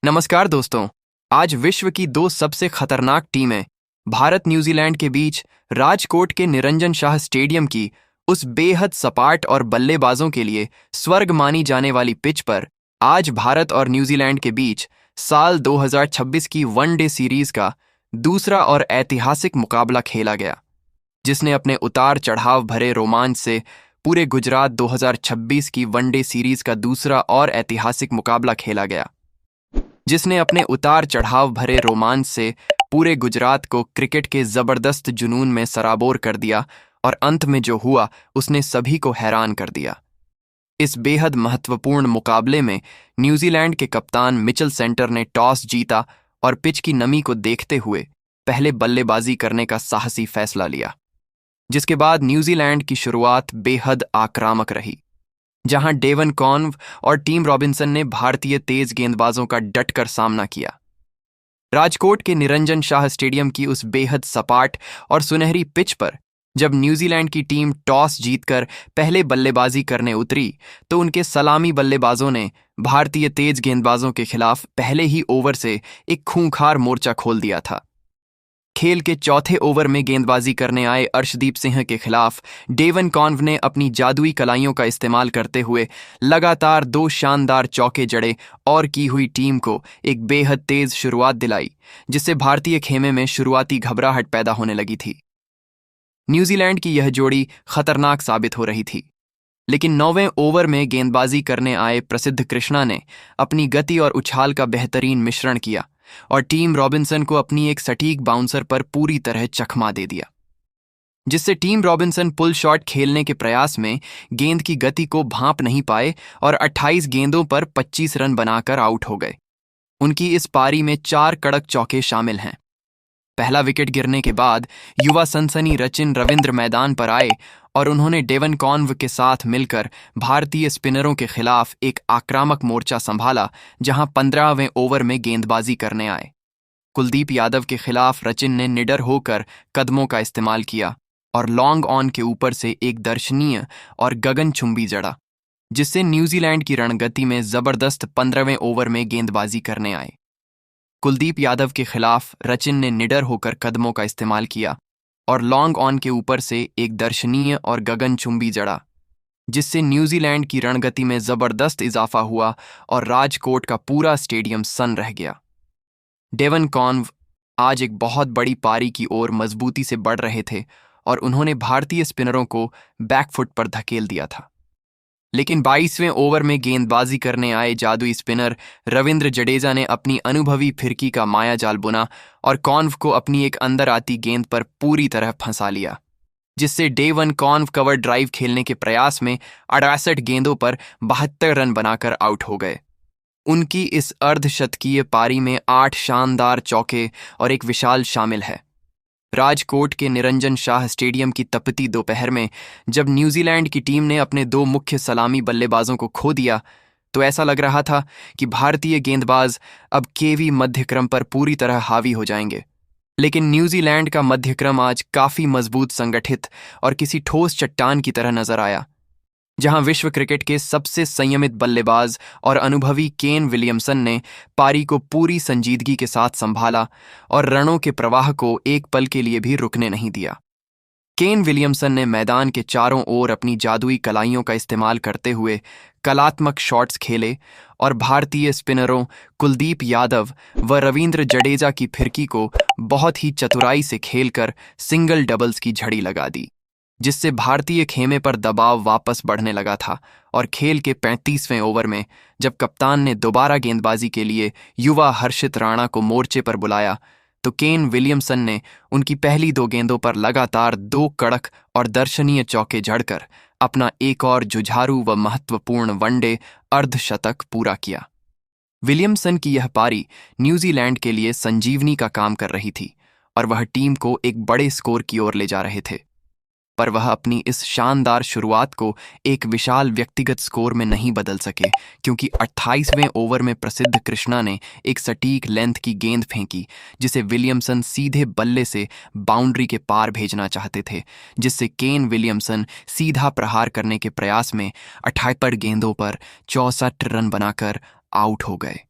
नमस्कार दोस्तों। आज विश्व की दो सबसे खतरनाक टीमें भारत न्यूजीलैंड के बीच राजकोट के निरंजन शाह स्टेडियम की उस बेहद सपाट और बल्लेबाजों के लिए स्वर्ग मानी जाने वाली पिच पर आज भारत और न्यूजीलैंड के बीच साल 2026 की वनडे सीरीज का दूसरा और ऐतिहासिक मुकाबला खेला गया, जिसने अपने उतार चढ़ाव भरे रोमांच से पूरे गुजरात 2026 की वनडे सीरीज का दूसरा और ऐतिहासिक मुकाबला खेला गया जिसने अपने उतार चढ़ाव भरे रोमांच से पूरे गुजरात को क्रिकेट के जबरदस्त जुनून में सराबोर कर दिया और अंत में जो हुआ उसने सभी को हैरान कर दिया। इस बेहद महत्वपूर्ण मुकाबले में न्यूजीलैंड के कप्तान मिचेल सेंटर ने टॉस जीता और पिच की नमी को देखते हुए पहले बल्लेबाजी करने का साहसी फैसला लिया, जिसके बाद न्यूजीलैंड की शुरुआत बेहद आक्रामक रही, जहां डेवन कॉन्व और टीम रॉबिन्सन ने भारतीय तेज गेंदबाजों का डटकर सामना किया। राजकोट के निरंजन शाह स्टेडियम की उस बेहद सपाट और सुनहरी पिच पर जब न्यूजीलैंड की टीम टॉस जीतकर पहले बल्लेबाजी करने उतरी तो उनके सलामी बल्लेबाजों ने भारतीय तेज गेंदबाजों के खिलाफ पहले ही ओवर से एक खूंखार मोर्चा खोल दिया था। खेल के चौथे ओवर में गेंदबाजी करने आए अर्शदीप सिंह के खिलाफ डेवन कॉन्व ने अपनी जादुई कलाइयों का इस्तेमाल करते हुए लगातार दो शानदार चौके जड़े और की हुई टीम को एक बेहद तेज शुरुआत दिलाई, जिससे भारतीय खेमे में शुरुआती घबराहट पैदा होने लगी थी। न्यूजीलैंड की यह जोड़ी खतरनाक साबित हो रही थी, लेकिन 9वें ओवर में गेंदबाजी करने आए प्रसिद्ध कृष्णा ने अपनी गति और उछाल का बेहतरीन मिश्रण किया और टीम रॉबिन्सन को अपनी एक सटीक बाउंसर पर पूरी तरह चकमा दे दिया, जिससे टीम रॉबिन्सन पुल शॉट खेलने के प्रयास में गेंद की गति को भांप नहीं पाए और 28 गेंदों पर 25 रन बनाकर आउट हो गए। उनकी इस पारी में 4 कड़क चौके शामिल हैं। पहला विकेट गिरने के बाद युवा सनसनी सचिन रविंद्र मैदान पर आए और उन्होंने डेवन कॉन्व के साथ मिलकर भारतीय स्पिनरों के खिलाफ एक आक्रामक मोर्चा संभाला, जहां 15वें ओवर में गेंदबाजी करने आए कुलदीप यादव के खिलाफ सचिन ने निडर होकर कदमों का इस्तेमाल किया और लॉन्ग ऑन के ऊपर से एक दर्शनीय और गगनचुंबी जड़ा, जिससे न्यूजीलैंड की रणगति में जबरदस्त 15वें ओवर में गेंदबाजी करने आए। कुलदीप यादव के खिलाफ सचिन ने निडर होकर कदमों का इस्तेमाल किया और लॉन्ग ऑन के ऊपर से एक दर्शनीय और गगनचुंबी जड़ा, जिससे न्यूजीलैंड की रणगति में जबरदस्त इजाफा हुआ और राजकोट का पूरा स्टेडियम सन्न रह गया। डेवन कॉन्व आज एक बहुत बड़ी पारी की ओर मजबूती से बढ़ रहे थे और उन्होंने भारतीय स्पिनरों को बैकफुट पर धकेल दिया था, लेकिन 22वें ओवर में गेंदबाजी करने आए जादुई स्पिनर रविंद्र जडेजा ने अपनी अनुभवी फिरकी का मायाजाल बुना और कॉन्व को अपनी एक अंदर आती गेंद पर पूरी तरह फंसा लिया, जिससे डेवन कॉन्व कवर ड्राइव खेलने के प्रयास में 68 गेंदों पर 72 रन बनाकर आउट हो गए। उनकी इस अर्धशतकीय पारी में 8 शानदार चौके और एक विशाल शामिल है। राजकोट के निरंजन शाह स्टेडियम की तपती दोपहर में जब न्यूजीलैंड की टीम ने अपने 2 मुख्य सलामी बल्लेबाजों को खो दिया तो ऐसा लग रहा था कि भारतीय गेंदबाज अब केवी मध्यक्रम पर पूरी तरह हावी हो जाएंगे, लेकिन न्यूजीलैंड का मध्यक्रम आज काफी मजबूत, संगठित और किसी ठोस चट्टान की तरह नजर आया, जहां विश्व क्रिकेट के सबसे संयमित बल्लेबाज और अनुभवी केन विलियमसन ने पारी को पूरी संजीदगी के साथ संभाला और रनों के प्रवाह को एक पल के लिए भी रुकने नहीं दिया। केन विलियमसन ने मैदान के चारों ओर अपनी जादुई कलाइयों का इस्तेमाल करते हुए कलात्मक शॉट्स खेले और भारतीय स्पिनरों कुलदीप यादव व रविंद्र जडेजा की फिरकी को बहुत ही चतुराई से खेलकर सिंगल डबल्स की झड़ी लगा दी, जिससे भारतीय खेमे पर दबाव वापस बढ़ने लगा था और खेल के 35वें ओवर में जब कप्तान ने दोबारा गेंदबाजी के लिए युवा हर्षित राणा को मोर्चे पर बुलाया तो केन विलियमसन ने उनकी पहली 2 गेंदों पर लगातार 2 कड़क और दर्शनीय चौके जड़कर अपना एक और जुझारू व महत्वपूर्ण वनडे अर्धशतक पूरा किया। विलियमसन की यह पारी न्यूजीलैंड के लिए संजीवनी का काम कर रही थी और वह टीम को एक बड़े स्कोर की ओर ले जा रहे थे, पर वह अपनी इस शानदार शुरुआत को एक विशाल व्यक्तिगत स्कोर में नहीं बदल सके, क्योंकि 28वें ओवर में प्रसिद्ध कृष्णा ने एक सटीक लेंथ की गेंद फेंकी जिसे विलियमसन सीधे बल्ले से बाउंड्री के पार भेजना चाहते थे, जिससे केन विलियमसन सीधा प्रहार करने के प्रयास में 78 गेंदों पर 64 रन बनाकर आउट हो गए।